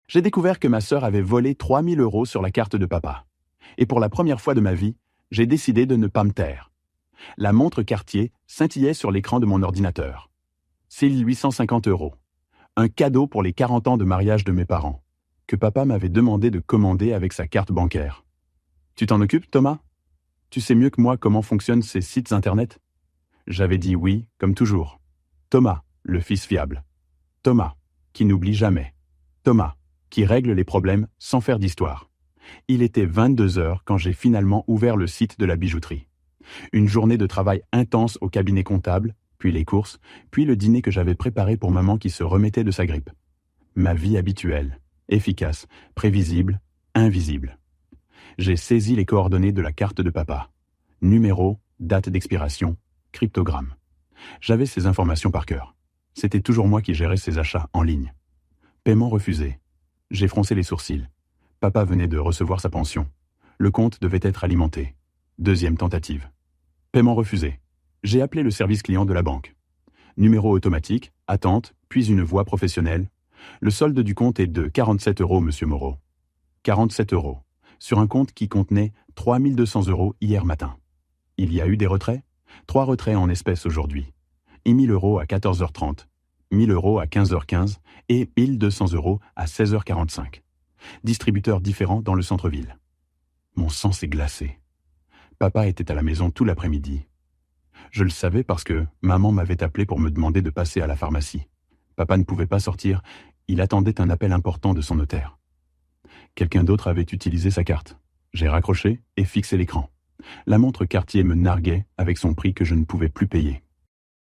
J'ai découvert que ma sœur avait volé 3000 € sur la carte de papa. Et pour la première fois de ma vie, j'ai décidé de ne pas me taire. La montre Cartier scintillait sur l'écran de mon ordinateur. C'est 850 €. Un cadeau pour les 40 ans de mariage de mes parents, que papa m'avait demandé de commander avec sa carte bancaire. Tu t'en occupes, Thomas? Tu sais mieux que moi comment fonctionnent ces sites internet? J'avais dit oui, comme toujours. Thomas, le fils fiable. Thomas, qui n'oublie jamais. Thomas, qui règle les problèmes sans faire d'histoire. Il était 22 heures quand j'ai finalement ouvert le site de la bijouterie. Une journée de travail intense au cabinet comptable, puis les courses, puis le dîner que j'avais préparé pour maman qui se remettait de sa grippe. Ma vie habituelle, efficace, prévisible, invisible. J'ai saisi les coordonnées de la carte de papa. Numéro, date d'expiration, cryptogramme. J'avais ces informations par cœur. C'était toujours moi qui gérais ces achats en ligne. Paiement refusé. J'ai froncé les sourcils. Papa venait de recevoir sa pension. Le compte devait être alimenté. Deuxième tentative. Paiement refusé. J'ai appelé le service client de la banque. Numéro automatique, attente, puis une voix professionnelle. Le solde du compte est de 47 €, monsieur Moreau. 47 €. Sur un compte qui contenait 3200 € hier matin. Il y a eu des retraits? 3 retraits en espèces aujourd'hui. Et 1000 € à 14h30, 1000 € à 15h15 et 1200 € à 16h45. Distributeurs différents dans le centre-ville. Mon sang s'est glacé. Papa était à la maison tout l'après-midi. Je le savais parce que maman m'avait appelé pour me demander de passer à la pharmacie. Papa ne pouvait pas sortir, il attendait un appel important de son notaire. Quelqu'un d'autre avait utilisé sa carte. J'ai raccroché et fixé l'écran. La montre Cartier me narguait avec son prix que je ne pouvais plus payer.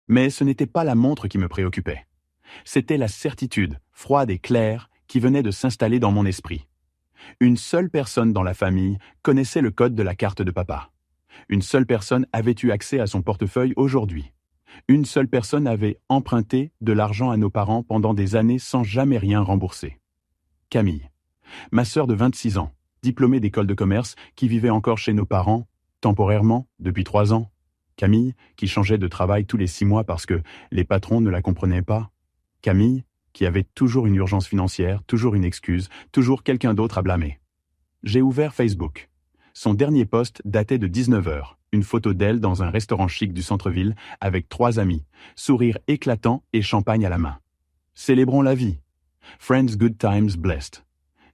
Mais ce n'était pas la montre qui me préoccupait. C'était la certitude, froide et claire, qui venait de s'installer dans mon esprit. Une seule personne dans la famille connaissait le code de la carte de papa. Une seule personne avait eu accès à son portefeuille aujourd'hui. Une seule personne avait emprunté de l'argent à nos parents pendant des années sans jamais rien rembourser. Camille. Ma sœur de 26 ans, diplômée d'école de commerce, qui vivait encore chez nos parents, temporairement, depuis 3 ans. Camille, qui changeait de travail tous les 6 mois parce que les patrons ne la comprenaient pas. Camille, qui avait toujours une urgence financière, toujours une excuse, toujours quelqu'un d'autre à blâmer. J'ai ouvert Facebook. Son dernier post datait de 19 h, une photo d'elle dans un restaurant chic du centre-ville avec 3 amis, sourire éclatant et champagne à la main. Célébrons la vie. Friends good times blessed.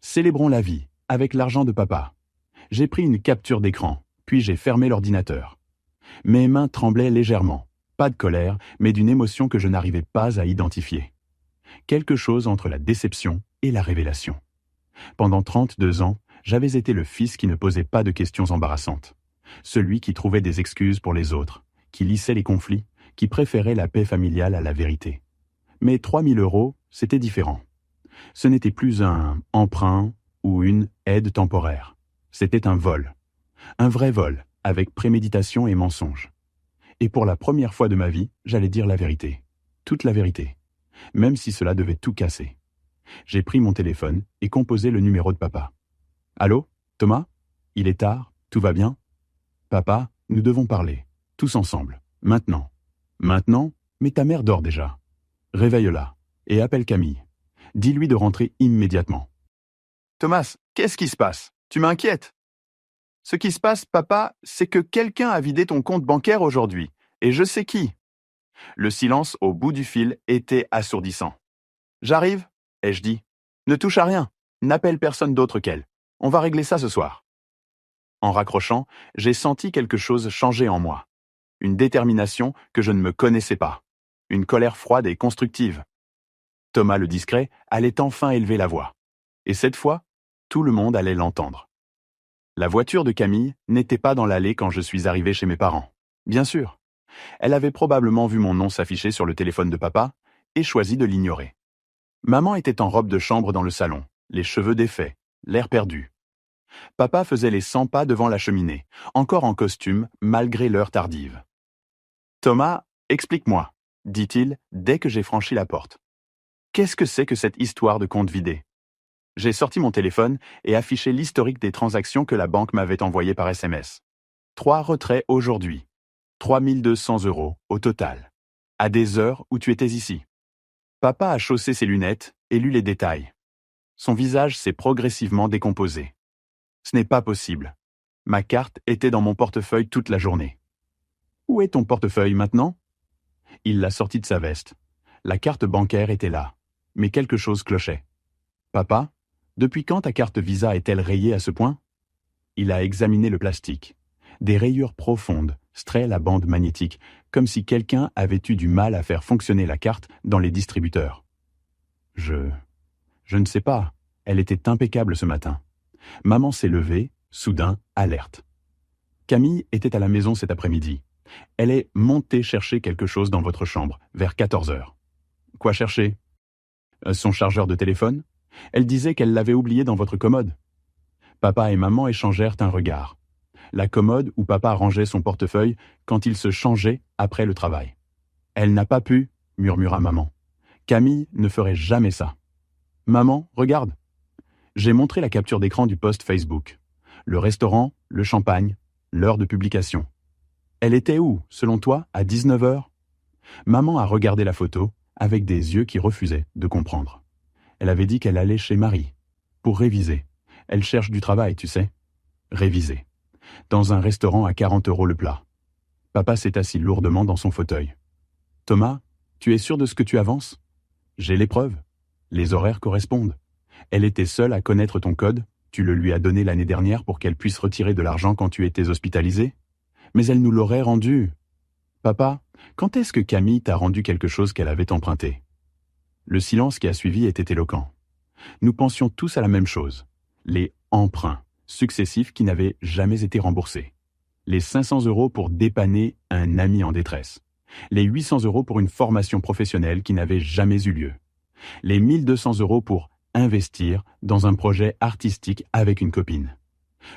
Célébrons la vie, avec l'argent de papa. J'ai pris une capture d'écran, puis j'ai fermé l'ordinateur. Mes mains tremblaient légèrement, pas de colère, mais d'une émotion que je n'arrivais pas à identifier. Quelque chose entre la déception et la révélation. Pendant 32 ans, j'avais été le fils qui ne posait pas de questions embarrassantes. Celui qui trouvait des excuses pour les autres, qui lissait les conflits, qui préférait la paix familiale à la vérité. Mais 3000 €, c'était différent. Ce n'était plus un emprunt ou une aide temporaire. C'était un vol. Un vrai vol, avec préméditation et mensonge. Et pour la première fois de ma vie, j'allais dire la vérité. Toute la vérité. Même si cela devait tout casser. J'ai pris mon téléphone et composé le numéro de papa. Allô, Thomas? Il est tard, tout va bien? Papa, nous devons parler, tous ensemble, maintenant. Maintenant? Mais ta mère dort déjà. Réveille-la et appelle Camille. Dis-lui de rentrer immédiatement. Thomas, qu'est-ce qui se passe? Tu m'inquiètes. Ce qui se passe, papa, c'est que quelqu'un a vidé ton compte bancaire aujourd'hui, et je sais qui. Le silence au bout du fil était assourdissant. J'arrive, ai-je dit. Ne touche à rien, n'appelle personne d'autre qu'elle. On va régler ça ce soir. En raccrochant, j'ai senti quelque chose changer en moi. Une détermination que je ne me connaissais pas. Une colère froide et constructive. Thomas le discret allait enfin élever la voix. Et cette fois, tout le monde allait l'entendre. La voiture de Camille n'était pas dans l'allée quand je suis arrivé chez mes parents. Bien sûr. Elle avait probablement vu mon nom s'afficher sur le téléphone de papa et choisi de l'ignorer. Maman était en robe de chambre dans le salon, les cheveux défaits, l'air perdu. Papa faisait les 100 pas devant la cheminée, encore en costume malgré l'heure tardive. « Thomas, explique-moi », dit-il dès que j'ai franchi la porte. « Qu'est-ce que c'est que cette histoire de compte vidé ?» J'ai sorti mon téléphone et affiché l'historique des transactions que la banque m'avait envoyées par SMS. 3 retraits aujourd'hui. 3200 € au total. À des heures où tu étais ici. Papa a chaussé ses lunettes et lu les détails. Son visage s'est progressivement décomposé. Ce n'est pas possible. Ma carte était dans mon portefeuille toute la journée. Où est ton portefeuille maintenant? Il l'a sorti de sa veste. La carte bancaire était là. Mais quelque chose clochait. Papa, depuis quand ta carte Visa est-elle rayée à ce point? Il a examiné le plastique. Des rayures profondes straient la bande magnétique, comme si quelqu'un avait eu du mal à faire fonctionner la carte dans les distributeurs. Je ne sais pas. Elle était impeccable ce matin. Maman s'est levée, soudain, alerte. Camille était à la maison cet après-midi. Elle est montée chercher quelque chose dans votre chambre, vers 14 heures. Quoi chercher? Son chargeur de téléphone? Elle disait qu'elle l'avait oublié dans votre commode. Papa et maman échangèrent un regard. La commode où papa rangeait son portefeuille quand il se changeait après le travail. Elle n'a pas pu, murmura maman. Camille ne ferait jamais ça. Maman, regarde. J'ai montré la capture d'écran du post Facebook. Le restaurant, le champagne, l'heure de publication. Elle était où, selon toi, à 19 heures? Maman a regardé la photo avec des yeux qui refusaient de comprendre. Elle avait dit qu'elle allait chez Marie, pour réviser. Elle cherche du travail, tu sais. Réviser. Dans un restaurant à 40 € le plat. Papa s'est assis lourdement dans son fauteuil. Thomas, tu es sûr de ce que tu avances? J'ai les preuves. Les horaires correspondent. Elle était seule à connaître ton code. Tu le lui as donné l'année dernière pour qu'elle puisse retirer de l'argent quand tu étais hospitalisé. Mais elle nous l'aurait rendu. Papa, quand est-ce que Camille t'a rendu quelque chose qu'elle avait emprunté? Le silence qui a suivi était éloquent. Nous pensions tous à la même chose. Les emprunts successifs qui n'avaient jamais été remboursés. Les 500 € pour dépanner un ami en détresse. Les 800 € pour une formation professionnelle qui n'avait jamais eu lieu. Les 1200 € pour investir dans un projet artistique avec une copine.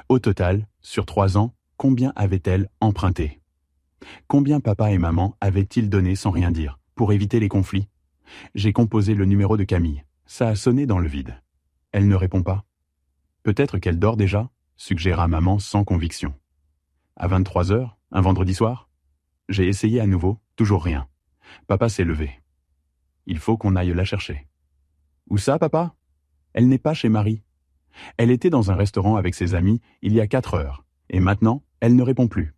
Au total, sur 3 ans, combien avait-elle emprunté? Combien papa et maman avaient-ils donné sans rien dire, pour éviter les conflits? J'ai composé le numéro de Camille. Ça a sonné dans le vide. Elle ne répond pas. Peut-être qu'elle dort déjà, suggéra maman sans conviction. À 23 heures, un vendredi soir? J'ai essayé à nouveau, toujours rien. Papa s'est levé. Il faut qu'on aille la chercher. Où ça, papa? Elle n'est pas chez Marie. Elle était dans un restaurant avec ses amis il y a 4 heures, et maintenant, elle ne répond plus.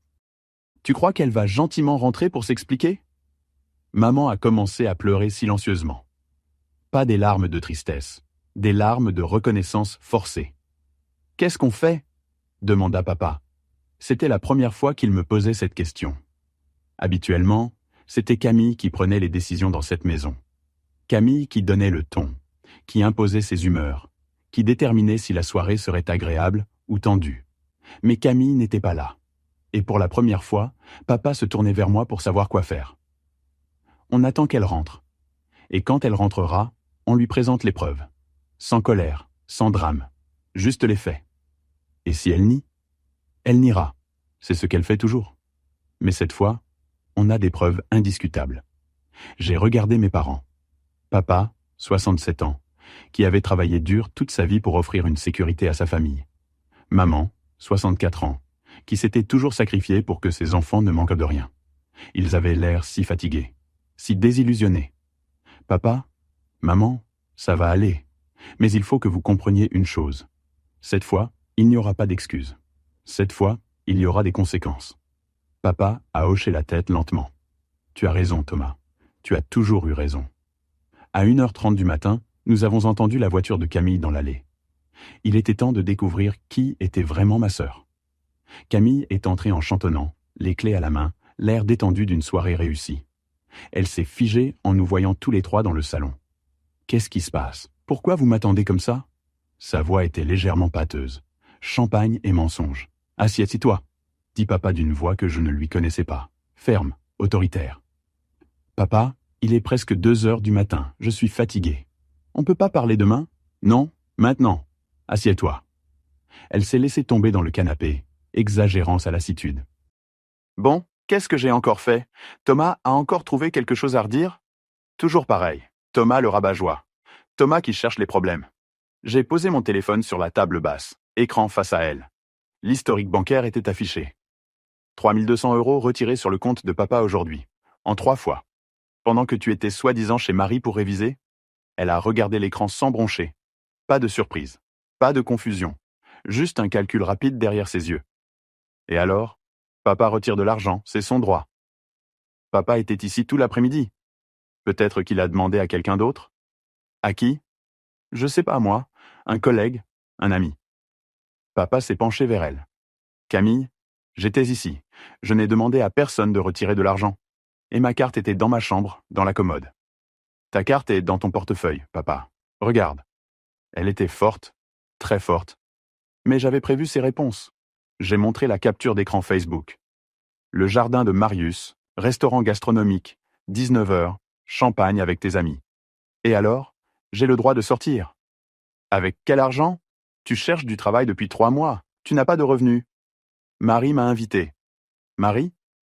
Tu crois qu'elle va gentiment rentrer pour s'expliquer? Maman a commencé à pleurer silencieusement. Pas des larmes de tristesse, des larmes de reconnaissance forcée. Qu'est-ce qu'on fait? Demanda papa. C'était la première fois qu'il me posait cette question. Habituellement, c'était Camille qui prenait les décisions dans cette maison. Camille qui donnait le ton, qui imposait ses humeurs, qui déterminait si la soirée serait agréable ou tendue. Mais Camille n'était pas là. Et pour la première fois, papa se tournait vers moi pour savoir quoi faire. On attend qu'elle rentre. Et quand elle rentrera, on lui présente les preuves. Sans colère, sans drame, juste les faits. Et si elle nie? Elle niera. C'est ce qu'elle fait toujours. Mais cette fois, on a des preuves indiscutables. J'ai regardé mes parents. Papa, 67 ans, qui avait travaillé dur toute sa vie pour offrir une sécurité à sa famille. Maman, 64 ans, qui s'était toujours sacrifiée pour que ses enfants ne manquent de rien. Ils avaient l'air si fatigués, si désillusionnés. Papa, maman, ça va aller, mais il faut que vous compreniez une chose. Cette fois, il n'y aura pas d'excuses. Cette fois, il y aura des conséquences. Papa a hoché la tête lentement. Tu as raison, Thomas. Tu as toujours eu raison. À 1h30 du matin, nous avons entendu la voiture de Camille dans l'allée. Il était temps de découvrir qui était vraiment ma sœur. Camille est entrée en chantonnant, les clés à la main, l'air détendu d'une soirée réussie. Elle s'est figée en nous voyant tous les trois dans le salon. « Qu'est-ce qui se passe? Pourquoi vous m'attendez comme ça ?» Sa voix était légèrement pâteuse. Champagne et mensonge. « Assieds-toi » dit papa d'une voix que je ne lui connaissais pas. Ferme, autoritaire. « Papa, il est presque 2 heures du matin. Je suis fatigué. On peut pas parler demain? Non, maintenant. Assieds-toi. » Elle s'est laissée tomber dans le canapé, exagérant sa lassitude. « Bon, qu'est-ce que j'ai encore fait? Thomas a encore trouvé quelque chose à redire? » Toujours pareil. Thomas le rabat-joie. Thomas qui cherche les problèmes. J'ai posé mon téléphone sur la table basse, écran face à elle. L'historique bancaire était affiché. 3200 € retirés sur le compte de papa aujourd'hui, en 3 fois. Pendant que tu étais soi-disant chez Marie pour réviser, elle a regardé l'écran sans broncher. Pas de surprise, pas de confusion, juste un calcul rapide derrière ses yeux. Et alors, papa retire de l'argent, c'est son droit. Papa était ici tout l'après-midi. Peut-être qu'il a demandé à quelqu'un d'autre? À qui? Je sais pas moi, un collègue, un ami. Papa s'est penché vers elle. Camille, j'étais ici. Je n'ai demandé à personne de retirer de l'argent. Et ma carte était dans ma chambre, dans la commode. Ta carte est dans ton portefeuille, papa. Regarde. Elle était forte, très forte. Mais j'avais prévu ses réponses. J'ai montré la capture d'écran Facebook. Le jardin de Marius, restaurant gastronomique, 19 heures, champagne avec tes amis. Et alors, j'ai le droit de sortir. Avec quel argent? Tu cherches du travail depuis 3 mois. Tu n'as pas de revenus. Marie m'a invité. Marie?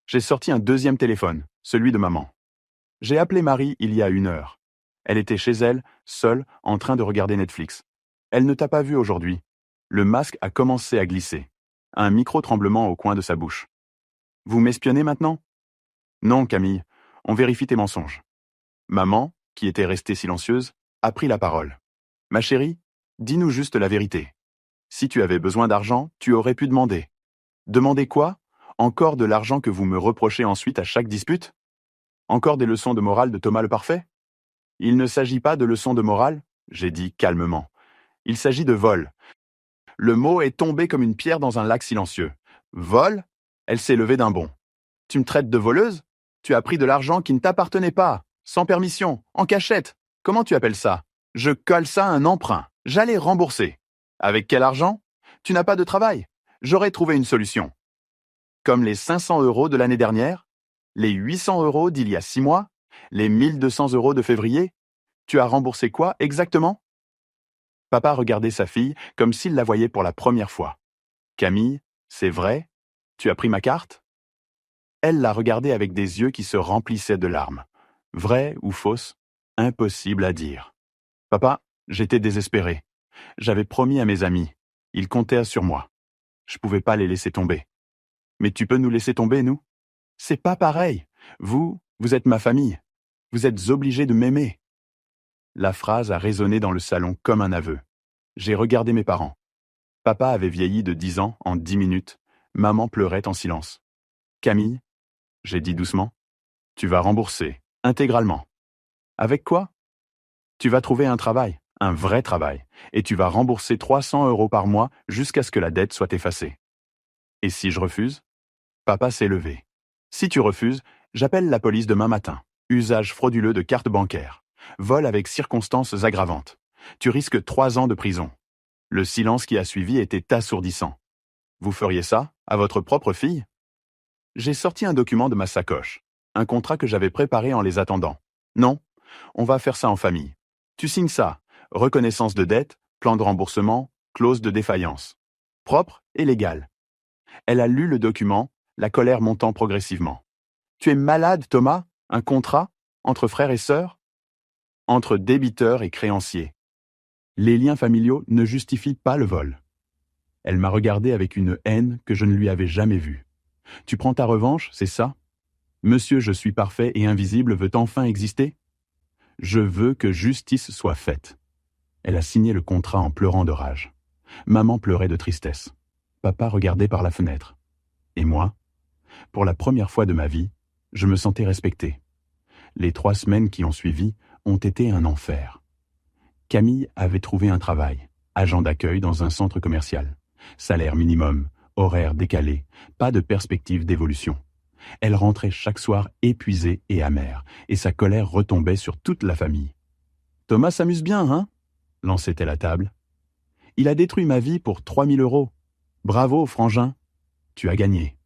J'ai sorti un deuxième téléphone, celui de maman. J'ai appelé Marie il y a 1 heure. Elle était chez elle, seule, en train de regarder Netflix. Elle ne t'a pas vu aujourd'hui. Le masque a commencé à glisser. Un micro-tremblement au coin de sa bouche. Vous m'espionnez maintenant? Non, Camille, on vérifie tes mensonges. Maman, qui était restée silencieuse, a pris la parole. Ma chérie, dis-nous juste la vérité. Si tu avais besoin d'argent, tu aurais pu demander. Demander quoi? Encore de l'argent que vous me reprochez ensuite à chaque dispute? Encore des leçons de morale de Thomas le Parfait? Il ne s'agit pas de leçons de morale, j'ai dit calmement. Il s'agit de vol. Le mot est tombé comme une pierre dans un lac silencieux. Vol? Elle s'est levée d'un bond. Tu me traites de voleuse? Tu as pris de l'argent qui ne t'appartenait pas, sans permission, en cachette. Comment tu appelles ça? Je colle ça à un emprunt. J'allais rembourser. Avec quel argent? Tu n'as pas de travail. J'aurais trouvé une solution. Comme les 500 € de l'année dernière? Les 800 € d'il y a 6 mois? Les 1200 € de février? Tu as remboursé quoi exactement? Papa regardait sa fille comme s'il la voyait pour la première fois. Camille, c'est vrai? Tu as pris ma carte? Elle la regardait avec des yeux qui se remplissaient de larmes. Vrai ou fausse? Impossible à dire. Papa, j'étais désespéré. J'avais promis à mes amis. Ils comptaient sur moi. Je pouvais pas les laisser tomber. Mais tu peux nous laisser tomber, nous? C'est pas pareil. Vous êtes ma famille. Vous êtes obligés de m'aimer. La phrase a résonné dans le salon comme un aveu. J'ai regardé mes parents. Papa avait vieilli de 10 ans en 10 minutes. Maman pleurait en silence. Camille, j'ai dit doucement, tu vas rembourser, intégralement. Avec quoi? Tu vas trouver un travail, un vrai travail, et tu vas rembourser 300 € par mois jusqu'à ce que la dette soit effacée. Et si je refuse? Papa s'est levé. Si tu refuses, j'appelle la police demain matin. Usage frauduleux de carte bancaire. Vol avec circonstances aggravantes. Tu risques 3 ans de prison. Le silence qui a suivi était assourdissant. Vous feriez ça, à votre propre fille? J'ai sorti un document de ma sacoche. Un contrat que j'avais préparé en les attendant. Non, on va faire ça en famille. Tu signes ça. Reconnaissance de dette, plan de remboursement, clause de défaillance. Propre et légal. Elle a lu le document, la colère montant progressivement. Tu es malade, Thomas? Un contrat? Entre frères et sœurs? Entre débiteurs et créanciers. Les liens familiaux ne justifient pas le vol. Elle m'a regardé avec une haine que je ne lui avais jamais vue. Tu prends ta revanche, c'est ça? Monsieur je suis parfait et invisible veut enfin exister? Je veux que justice soit faite. Elle a signé le contrat en pleurant de rage. Maman pleurait de tristesse. Papa regardait par la fenêtre. Et moi? Pour la première fois de ma vie, je me sentais respecté. Les 3 semaines qui ont suivi ont été un enfer. Camille avait trouvé un travail, agent d'accueil dans un centre commercial. Salaire minimum, horaire décalé, pas de perspective d'évolution. Elle rentrait chaque soir épuisée et amère, et sa colère retombait sur toute la famille. « Thomas s'amuse bien, hein ?» lançait-elle à table. « Il a détruit ma vie pour 3000 €. Bravo, frangin. Tu as gagné. »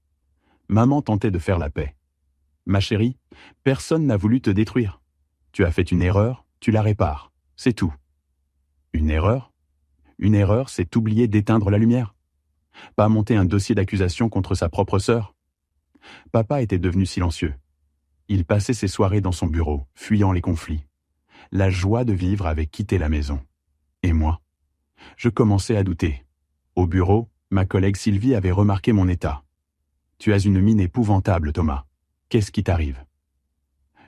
Maman tentait de faire la paix. « Ma chérie, personne n'a voulu te détruire. Tu as fait une erreur, tu la répares. C'est tout. » Une erreur? Une erreur, c'est oublier d'éteindre la lumière. Pas monter un dossier d'accusation contre sa propre sœur. Papa était devenu silencieux. Il passait ses soirées dans son bureau, fuyant les conflits. La joie de vivre avait quitté la maison. Et moi? Je commençais à douter. Au bureau, ma collègue Sylvie avait remarqué mon état. « Tu as une mine épouvantable, Thomas. Qu'est-ce qui t'arrive ?»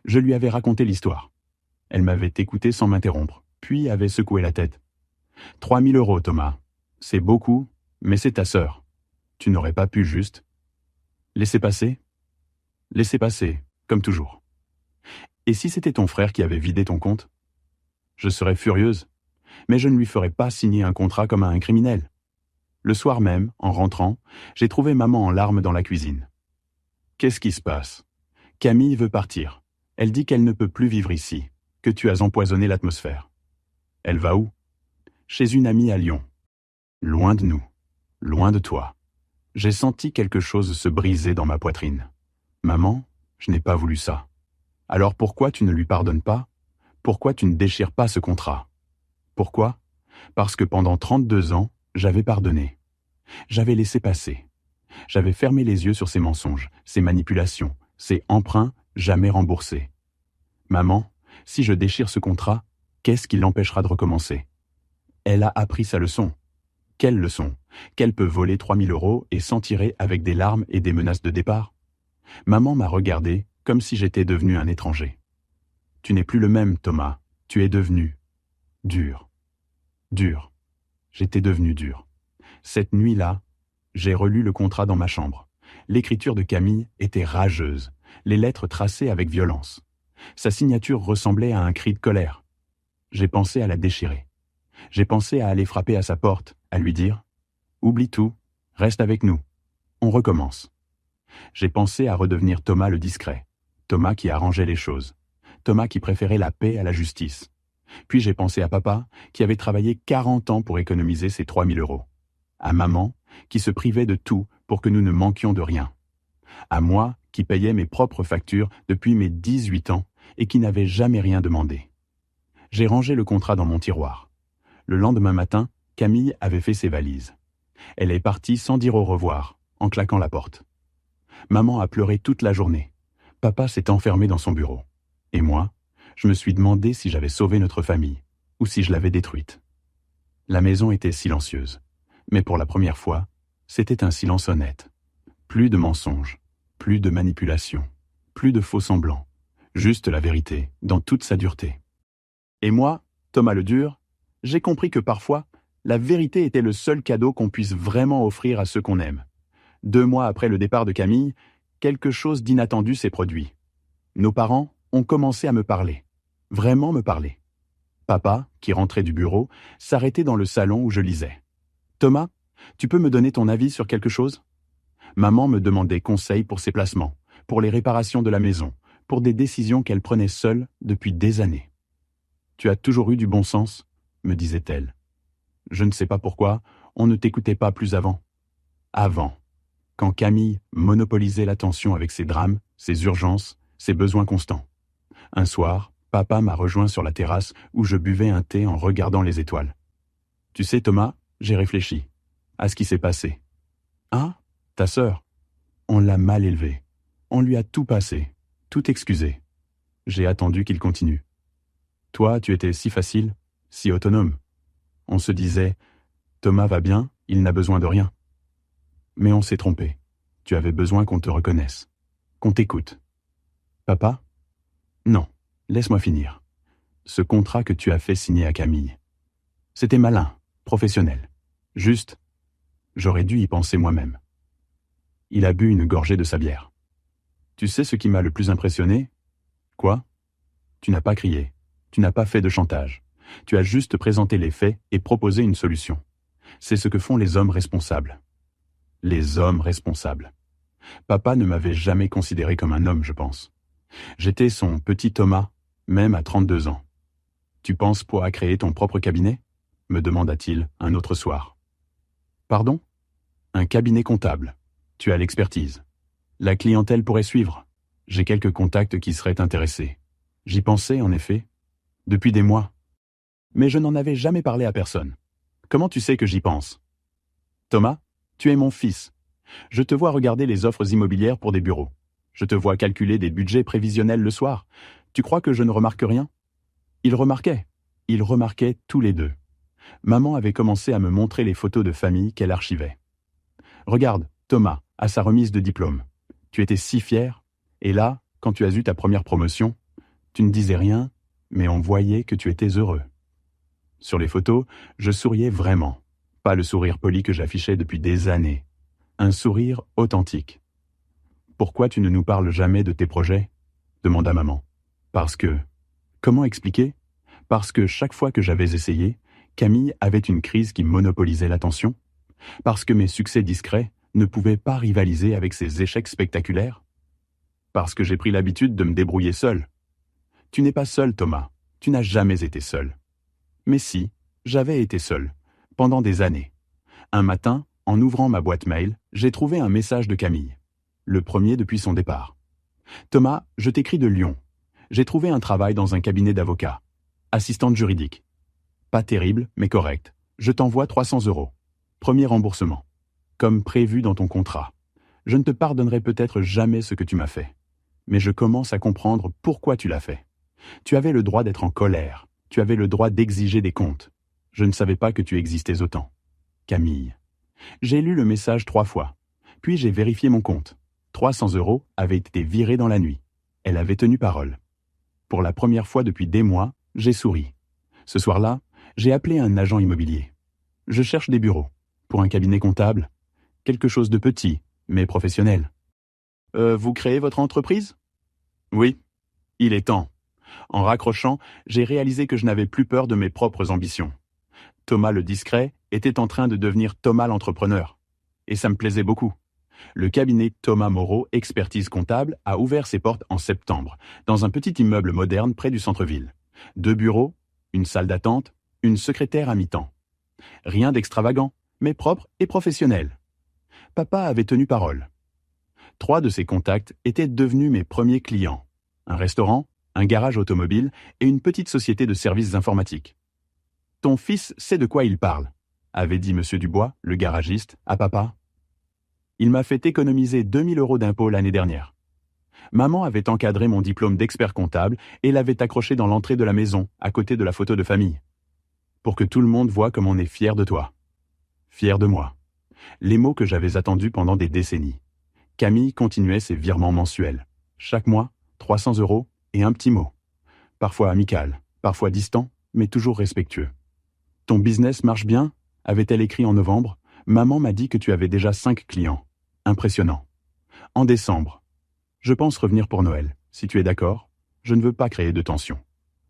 Je lui avais raconté l'histoire. Elle m'avait écouté sans m'interrompre, puis avait secoué la tête. 3 000 euros, Thomas. C'est beaucoup, mais c'est ta sœur. Tu n'aurais pas pu juste... Laisser passer? Laisser passer, comme toujours. Et si c'était ton frère qui avait vidé ton compte? Je serais furieuse, mais je ne lui ferais pas signer un contrat comme à un criminel. Le soir même, en rentrant, j'ai trouvé maman en larmes dans la cuisine. Qu'est-ce qui se passe? Camille veut partir. Elle dit qu'elle ne peut plus vivre ici, que tu as empoisonné l'atmosphère. Elle va où? Chez une amie à Lyon. Loin de nous, loin de toi. J'ai senti quelque chose se briser dans ma poitrine. Maman, je n'ai pas voulu ça. Alors pourquoi tu ne lui pardonnes pas? Pourquoi tu ne déchires pas ce contrat? Pourquoi? Parce que pendant 32 ans, j'avais pardonné. J'avais laissé passer. J'avais fermé les yeux sur ces mensonges, ces manipulations, ces emprunts jamais remboursés. Maman, si je déchire ce contrat, qu'est-ce qui l'empêchera de recommencer? Elle a appris sa leçon. Quelle leçon? Qu'elle peut voler 3 000 euros et s'en tirer avec des larmes et des menaces de départ? Maman m'a regardé comme si j'étais devenu un étranger. Tu n'es plus le même, Thomas. Tu es devenu dur. Dur. J'étais devenu dur. Cette nuit-là, j'ai relu le contrat dans ma chambre. L'écriture de Camille était rageuse, les lettres tracées avec violence. Sa signature ressemblait à un cri de colère. J'ai pensé à la déchirer. J'ai pensé à aller frapper à sa porte, à lui dire « Oublie tout, reste avec nous, on recommence ». J'ai pensé à redevenir Thomas le discret, Thomas qui arrangeait les choses, Thomas qui préférait la paix à la justice. Puis j'ai pensé à papa, qui avait travaillé 40 ans pour économiser ses 3 000 euros. À maman, qui se privait de tout pour que nous ne manquions de rien. À moi, qui payais mes propres factures depuis mes 18 ans et qui n'avais jamais rien demandé. J'ai rangé le contrat dans mon tiroir. Le lendemain matin, Camille avait fait ses valises. Elle est partie sans dire au revoir, en claquant la porte. Maman a pleuré toute la journée. Papa s'est enfermé dans son bureau. Et moi, je me suis demandé si j'avais sauvé notre famille, ou si je l'avais détruite. La maison était silencieuse. Mais pour la première fois, c'était un silence honnête. Plus de mensonges, plus de manipulations, plus de faux semblants. Juste la vérité, dans toute sa dureté. Et moi, Thomas le dur, j'ai compris que parfois, la vérité était le seul cadeau qu'on puisse vraiment offrir à ceux qu'on aime. 2 mois après le départ de Camille, quelque chose d'inattendu s'est produit. Nos parents ont commencé à me parler. Vraiment me parler. Papa, qui rentrait du bureau, s'arrêtait dans le salon où je lisais. « Thomas, tu peux me donner ton avis sur quelque chose ?» Maman me demandait conseil pour ses placements, pour les réparations de la maison, pour des décisions qu'elle prenait seule depuis des années. « Tu as toujours eu du bon sens ?» me disait-elle. Je ne sais pas pourquoi, on ne t'écoutait pas plus avant. Avant, quand Camille monopolisait l'attention avec ses drames, ses urgences, ses besoins constants. Un soir, papa m'a rejoint sur la terrasse où je buvais un thé en regardant les étoiles. « Tu sais, Thomas, j'ai réfléchi à ce qui s'est passé. »« Ah, ta sœur, on l'a mal élevée. On lui a tout passé, tout excusé. » J'ai attendu qu'il continue. « Toi, tu étais si facile, si autonome. On se disait, Thomas va bien, il n'a besoin de rien. Mais on s'est trompé. Tu avais besoin qu'on te reconnaisse, qu'on t'écoute. Papa? Non, laisse-moi finir. Ce contrat que tu as fait signer à Camille. C'était malin, professionnel. Juste, j'aurais dû y penser moi-même. Il a bu une gorgée de sa bière. Tu sais ce qui m'a le plus impressionné? Quoi? Tu n'as pas crié, tu n'as pas fait de chantage. Tu as juste présenté les faits et proposé une solution. C'est ce que font les hommes responsables. Les hommes responsables. Papa ne m'avait jamais considéré comme un homme, je pense. J'étais son petit Thomas, même à 32 ans. Tu penses pouvoir créer ton propre cabinet? Me demanda-t-il un autre soir. Pardon? Un cabinet comptable. Tu as l'expertise. La clientèle pourrait suivre. J'ai quelques contacts qui seraient intéressés. J'y pensais, en effet, depuis des mois. Mais je n'en avais jamais parlé à personne. Comment tu sais que j'y pense? Thomas, tu es mon fils. Je te vois regarder les offres immobilières pour des bureaux. Je te vois calculer des budgets prévisionnels le soir. Tu crois que je ne remarque rien? Ils remarquaient. Ils remarquaient tous les deux. Maman avait commencé à me montrer les photos de famille qu'elle archivait. Regarde, Thomas, à sa remise de diplôme. Tu étais si fier. Et là, quand tu as eu ta première promotion, tu ne disais rien, mais on voyait que tu étais heureux. Sur les photos, je souriais vraiment. Pas le sourire poli que j'affichais depuis des années. Un sourire authentique. Pourquoi tu ne nous parles jamais de tes projets ? Demanda maman. Parce que... Comment expliquer ? Parce que chaque fois que j'avais essayé, Camille avait une crise qui monopolisait l'attention ? Parce que mes succès discrets ne pouvaient pas rivaliser avec ses échecs spectaculaires ? Parce que j'ai pris l'habitude de me débrouiller seul ? Tu n'es pas seul, Thomas. Tu n'as jamais été seul. Mais si, j'avais été seul, pendant des années. Un matin, en ouvrant ma boîte mail, j'ai trouvé un message de Camille. Le premier depuis son départ. Thomas, je t'écris de Lyon. J'ai trouvé un travail dans un cabinet d'avocat. Assistante juridique. Pas terrible, mais correct. Je t'envoie 300 €. Premier remboursement. Comme prévu dans ton contrat. Je ne te pardonnerai peut-être jamais ce que tu m'as fait. Mais je commence à comprendre pourquoi tu l'as fait. Tu avais le droit d'être en colère. Tu avais le droit d'exiger des comptes. Je ne savais pas que tu existais autant. Camille. J'ai lu le message 3 fois. Puis j'ai vérifié mon compte. 300 € avaient été virés dans la nuit. Elle avait tenu parole. Pour la première fois depuis des mois, j'ai souri. Ce soir-là, j'ai appelé un agent immobilier. Je cherche des bureaux. Pour un cabinet comptable. Quelque chose de petit, mais professionnel. Vous créez votre entreprise ? Oui. Il est temps. En raccrochant, j'ai réalisé que je n'avais plus peur de mes propres ambitions. Thomas le discret était en train de devenir Thomas l'entrepreneur. Et ça me plaisait beaucoup. Le cabinet Thomas Moreau, expertise comptable, a ouvert ses portes en septembre, dans un petit immeuble moderne près du centre-ville. 2 bureaux, une salle d'attente, une secrétaire à mi-temps. Rien d'extravagant, mais propre et professionnel. Papa avait tenu parole. 3 de ses contacts étaient devenus mes premiers clients. Un restaurant, un garage automobile et une petite société de services informatiques. « Ton fils sait de quoi il parle », avait dit M. Dubois, le garagiste, à papa. Il m'a fait économiser 2000 € d'impôts l'année dernière. Maman avait encadré mon diplôme d'expert comptable et l'avait accroché dans l'entrée de la maison, à côté de la photo de famille. Pour que tout le monde voie comme on est fier de toi. Fier de moi. Les mots que j'avais attendus pendant des décennies. Camille continuait ses virements mensuels. Chaque mois, 300 € et un petit mot. Parfois amical, parfois distant, mais toujours respectueux. « Ton business marche bien ?» avait-elle écrit en novembre. « Maman m'a dit que tu avais déjà 5 clients. Impressionnant. » En décembre. « Je pense revenir pour Noël. Si tu es d'accord, je ne veux pas créer de tension. »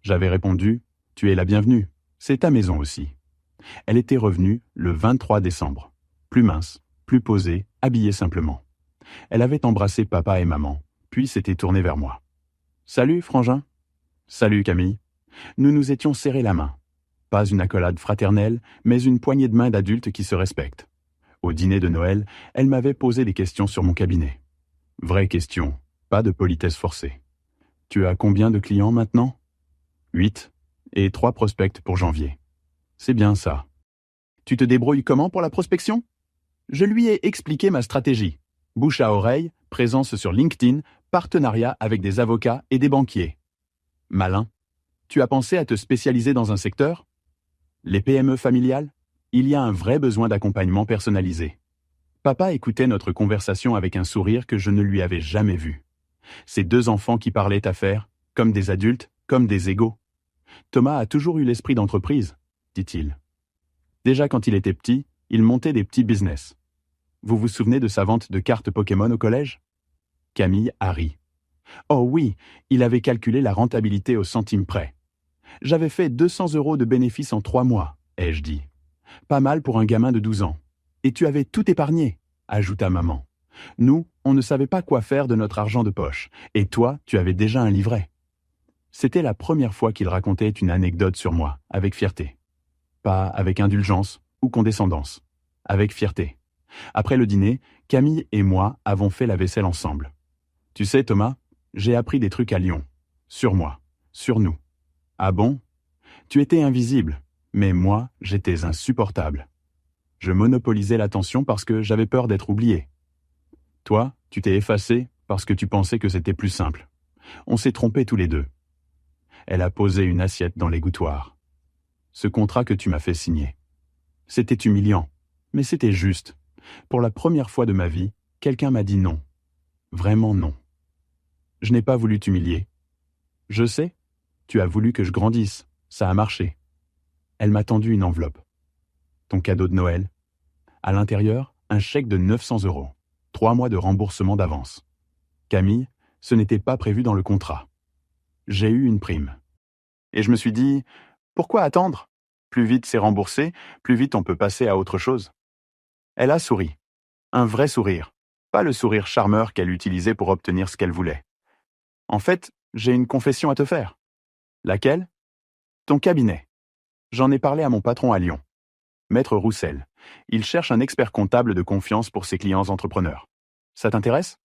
J'avais répondu « Tu es la bienvenue. C'est ta maison aussi. » Elle était revenue le 23 décembre. Plus mince, plus posée, habillée simplement. Elle avait embrassé papa et maman, puis s'était tournée vers moi. « Salut, frangin. »« Salut, Camille. » Nous nous étions serrés la main. Pas une accolade fraternelle, mais une poignée de main d'adultes qui se respectent. Au dîner de Noël, elle m'avait posé des questions sur mon cabinet. Vraies questions, pas de politesse forcée. « Tu as combien de clients maintenant ? » 8, et 3 prospects pour janvier. C'est bien ça. Tu te débrouilles comment pour la prospection ? Je lui ai expliqué ma stratégie. Bouche à oreille, présence sur LinkedIn, partenariat avec des avocats et des banquiers. Malin. Tu as pensé à te spécialiser dans un secteur ? Les PME familiales ? Il y a un vrai besoin d'accompagnement personnalisé. Papa écoutait notre conversation avec un sourire que je ne lui avais jamais vu. Ces 2 enfants qui parlaient affaires, comme des adultes, comme des égaux. Thomas a toujours eu l'esprit d'entreprise, dit-il. Déjà quand il était petit, il montait des petits business. Vous vous souvenez de sa vente de cartes Pokémon au collège ? Camille a ri. Oh oui, il avait calculé la rentabilité au centime près. J'avais fait 200 € de bénéfices en 3 mois, ai-je dit. Pas mal pour un gamin de 12 ans. Et tu avais tout épargné, ajouta maman. Nous, on ne savait pas quoi faire de notre argent de poche. Et toi, tu avais déjà un livret. C'était la première fois qu'il racontait une anecdote sur moi, avec fierté. Pas avec indulgence ou condescendance. Avec fierté. Après le dîner, Camille et moi avons fait la vaisselle ensemble. Tu sais, Thomas, j'ai appris des trucs à Lyon. Sur moi. Sur nous. Ah bon ? Tu étais invisible, mais moi, j'étais insupportable. Je monopolisais l'attention parce que j'avais peur d'être oublié. Toi, tu t'es effacé parce que tu pensais que c'était plus simple. On s'est trompés tous les deux. Elle a posé une assiette dans l'égouttoir. Ce contrat que tu m'as fait signer. C'était humiliant, mais c'était juste. Pour la première fois de ma vie, quelqu'un m'a dit non. Vraiment non. Je n'ai pas voulu t'humilier. Je sais, tu as voulu que je grandisse. Ça a marché. Elle m'a tendu une enveloppe. Ton cadeau de Noël. À l'intérieur, un chèque de 900 euros. 3 mois de remboursement d'avance. Camille, ce n'était pas prévu dans le contrat. J'ai eu une prime. Et je me suis dit, pourquoi attendre? Plus vite c'est remboursé, plus vite on peut passer à autre chose. Elle a souri. Un vrai sourire. Pas le sourire charmeur qu'elle utilisait pour obtenir ce qu'elle voulait. En fait, j'ai une confession à te faire. Laquelle? Ton cabinet. J'en ai parlé à mon patron à Lyon. Maître Roussel. Il cherche un expert comptable de confiance pour ses clients entrepreneurs. Ça t'intéresse?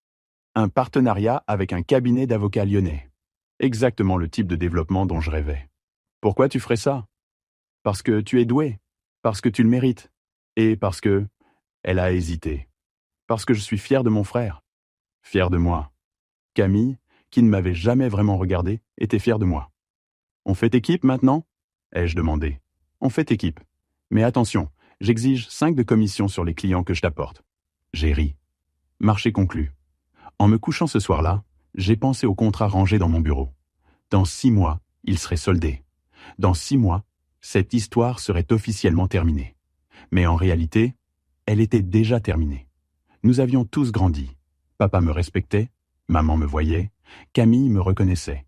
Un partenariat avec un cabinet d'avocats lyonnais. Exactement le type de développement dont je rêvais. Pourquoi tu ferais ça? Parce que tu es doué. Parce que tu le mérites. Et parce que... Elle a hésité. Parce que je suis fier de mon frère. Fier de moi. Camille, qui ne m'avait jamais vraiment regardé, était fière de moi. On fait équipe maintenant? Ai-je demandé. On fait équipe. Mais attention, j'exige 5 de commission sur les clients que je t'apporte. J'ai ri. Marché conclu. En me couchant ce soir-là, j'ai pensé au contrat rangé dans mon bureau. Dans 6 mois, il serait soldé. Dans 6 mois, cette histoire serait officiellement terminée. Mais en réalité, elle était déjà terminée. Nous avions tous grandi. Papa me respectait, maman me voyait, Camille me reconnaissait.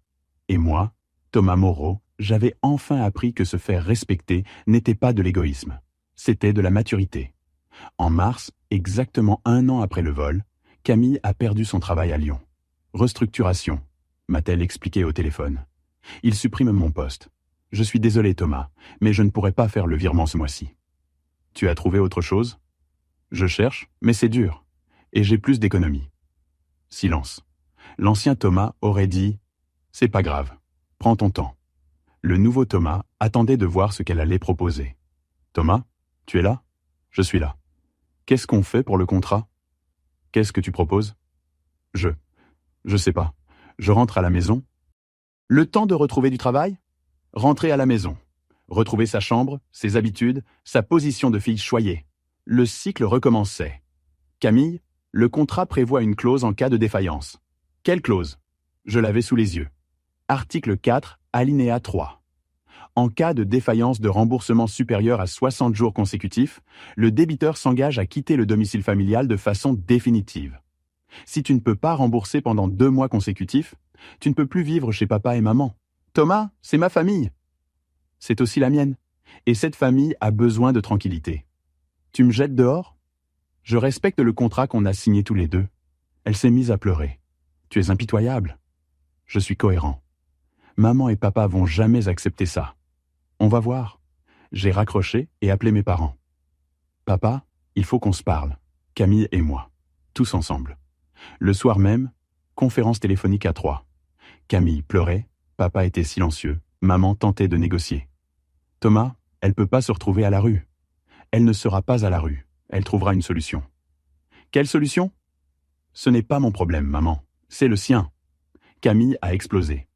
Et moi, Thomas Moreau, j'avais enfin appris que se faire respecter n'était pas de l'égoïsme. C'était de la maturité. En mars, exactement 1 an après le vol, Camille a perdu son travail à Lyon. Restructuration, m'a-t-elle expliqué au téléphone. Il supprime mon poste. Je suis désolé Thomas, mais je ne pourrai pas faire le virement ce mois-ci. Tu as trouvé autre chose? Je cherche, mais c'est dur. Et j'ai plus d'économies. Silence. L'ancien Thomas aurait dit « C'est pas grave, prends ton temps ». Le nouveau Thomas attendait de voir ce qu'elle allait proposer. « Thomas, tu es là? Je suis là. Qu'est-ce qu'on fait pour le contrat? Qu'est-ce que tu proposes? Je sais pas. Je rentre à la maison. Le temps de retrouver du travail? Rentrer à la maison. Retrouver sa chambre, ses habitudes, sa position de fille choyée. Le cycle recommençait. Camille, le contrat prévoit une clause en cas de défaillance. Quelle clause? Je l'avais sous les yeux. Article 4, alinéa 3. En cas de défaillance de remboursement supérieur à 60 jours consécutifs, le débiteur s'engage à quitter le domicile familial de façon définitive. Si tu ne peux pas rembourser pendant 2 mois consécutifs, tu ne peux plus vivre chez papa et maman. Thomas, c'est ma famille. C'est aussi la mienne. Et cette famille a besoin de tranquillité. Tu me jettes dehors? Je respecte le contrat qu'on a signé tous les deux. Elle s'est mise à pleurer. Tu es impitoyable. Je suis cohérent. Maman et papa vont jamais accepter ça. On va voir. J'ai raccroché et appelé mes parents. Papa, il faut qu'on se parle. Camille et moi. Tous ensemble. Le soir même, conférence téléphonique à 3. Camille pleurait, papa était silencieux, maman tentait de négocier. Thomas, elle peut pas se retrouver à la rue. Elle ne sera pas à la rue. Elle trouvera une solution. Quelle solution? Ce n'est pas mon problème, maman. C'est le sien. Camille a explosé.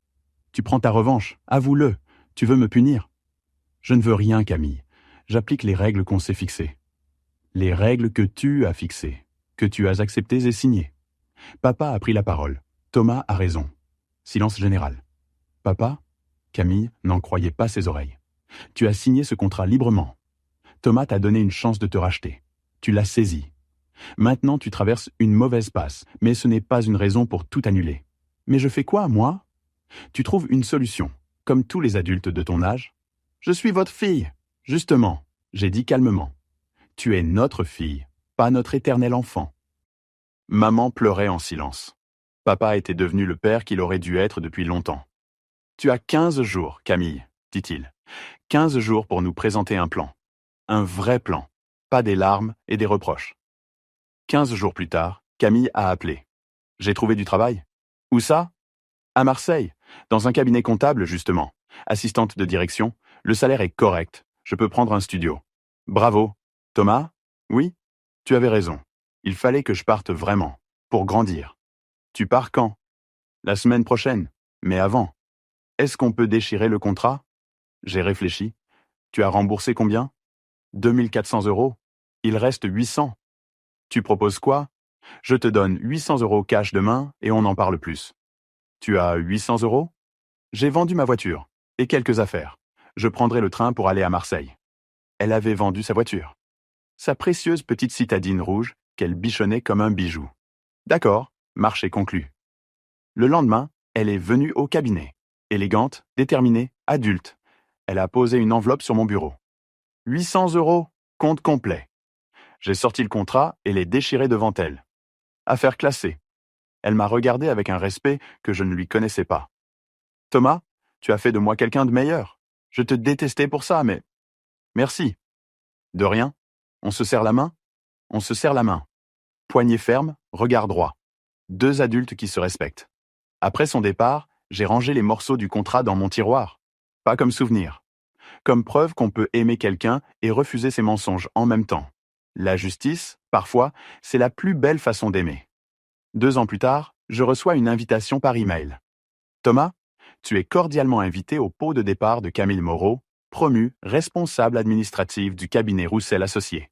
Tu prends ta revanche, avoue-le. Tu veux me punir? Je ne veux rien, Camille. J'applique les règles qu'on s'est fixées. Les règles que tu as fixées, que tu as acceptées et signées. Papa a pris la parole. Thomas a raison. Silence général. Papa, Camille n'en croyait pas ses oreilles. Tu as signé ce contrat librement. Thomas t'a donné une chance de te racheter. Tu l'as saisi. Maintenant, tu traverses une mauvaise passe, mais ce n'est pas une raison pour tout annuler. Mais je fais quoi, moi? Tu trouves une solution, comme tous les adultes de ton âge. Je suis votre fille. Justement, j'ai dit calmement. Tu es notre fille, pas notre éternel enfant. Maman pleurait en silence. Papa était devenu le père qu'il aurait dû être depuis longtemps. Tu as 15 jours, Camille, dit-il. 15 jours pour nous présenter un plan. Un vrai plan, pas des larmes et des reproches. 15 jours plus tard, Camille a appelé. J'ai trouvé du travail. Où ça? À Marseille, dans un cabinet comptable justement. Assistante de direction, le salaire est correct. Je peux prendre un studio. Bravo. Thomas? Oui? Tu avais raison. Il fallait que je parte vraiment, pour grandir. Tu pars quand? La semaine prochaine, mais avant. Est-ce qu'on peut déchirer le contrat? J'ai réfléchi. Tu as remboursé combien? 2400 euros. Il reste 800. Tu proposes quoi? Je te donne 800 euros cash demain et on n'en parle plus. Tu as 800 euros? J'ai vendu ma voiture et quelques affaires. Je prendrai le train pour aller à Marseille. Elle avait vendu sa voiture. Sa précieuse petite citadine rouge qu'elle bichonnait comme un bijou. D'accord, marché conclu. Le lendemain, elle est venue au cabinet. Élégante, déterminée, adulte. Elle a posé une enveloppe sur mon bureau. 800 €, compte complet. J'ai sorti le contrat et l'ai déchiré devant elle. Affaire classée. Elle m'a regardé avec un respect que je ne lui connaissais pas. Thomas, tu as fait de moi quelqu'un de meilleur. Je te détestais pour ça, mais... Merci. De rien. On se serre la main? On se serre la main. Poignée ferme, regard droit. Deux adultes qui se respectent. Après son départ, j'ai rangé les morceaux du contrat dans mon tiroir. Pas comme souvenir. Comme preuve qu'on peut aimer quelqu'un et refuser ses mensonges en même temps. La justice, parfois, c'est la plus belle façon d'aimer. 2 ans plus tard, je reçois une invitation par email. Thomas, tu es cordialement invité au pot de départ de Camille Moreau, promu responsable administrative du cabinet Roussel Associés.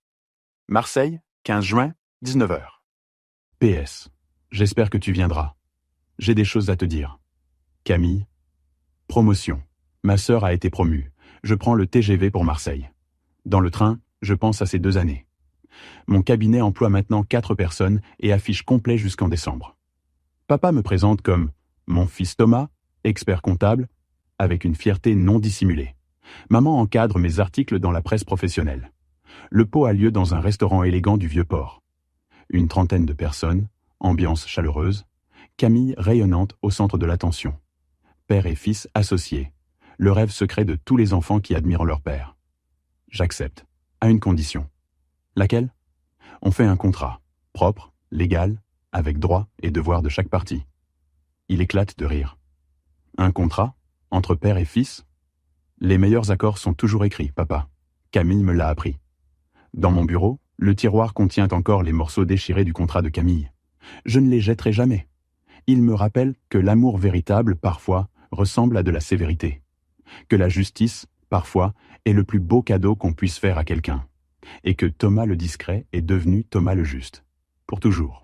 Marseille, 15 juin, 19 h. PS. J'espère que tu viendras. J'ai des choses à te dire. Camille. Promotion. Ma sœur a été promue. Je prends le TGV pour Marseille. Dans le train, je pense à ces 2 années. Mon cabinet emploie maintenant 4 personnes et affiche complet jusqu'en décembre. Papa me présente comme mon fils Thomas, expert comptable, avec une fierté non dissimulée. Maman encadre mes articles dans la presse professionnelle. Le pot a lieu dans un restaurant élégant du Vieux-Port. Une trentaine de personnes, ambiance chaleureuse, Camille rayonnante au centre de l'attention. Père et fils associés, le rêve secret de tous les enfants qui admirent leur père. J'accepte, à une condition. Laquelle? On fait un contrat, propre, légal, avec droits et devoirs de chaque partie. Il éclate de rire. Un contrat? Entre père et fils? Les meilleurs accords sont toujours écrits, papa. Camille me l'a appris. Dans mon bureau, le tiroir contient encore les morceaux déchirés du contrat de Camille. Je ne les jetterai jamais. Ils me rappellent que l'amour véritable, parfois, ressemble à de la sévérité. Que la justice, parfois, est le plus beau cadeau qu'on puisse faire à quelqu'un. Et que Thomas le discret est devenu Thomas le juste. Pour toujours.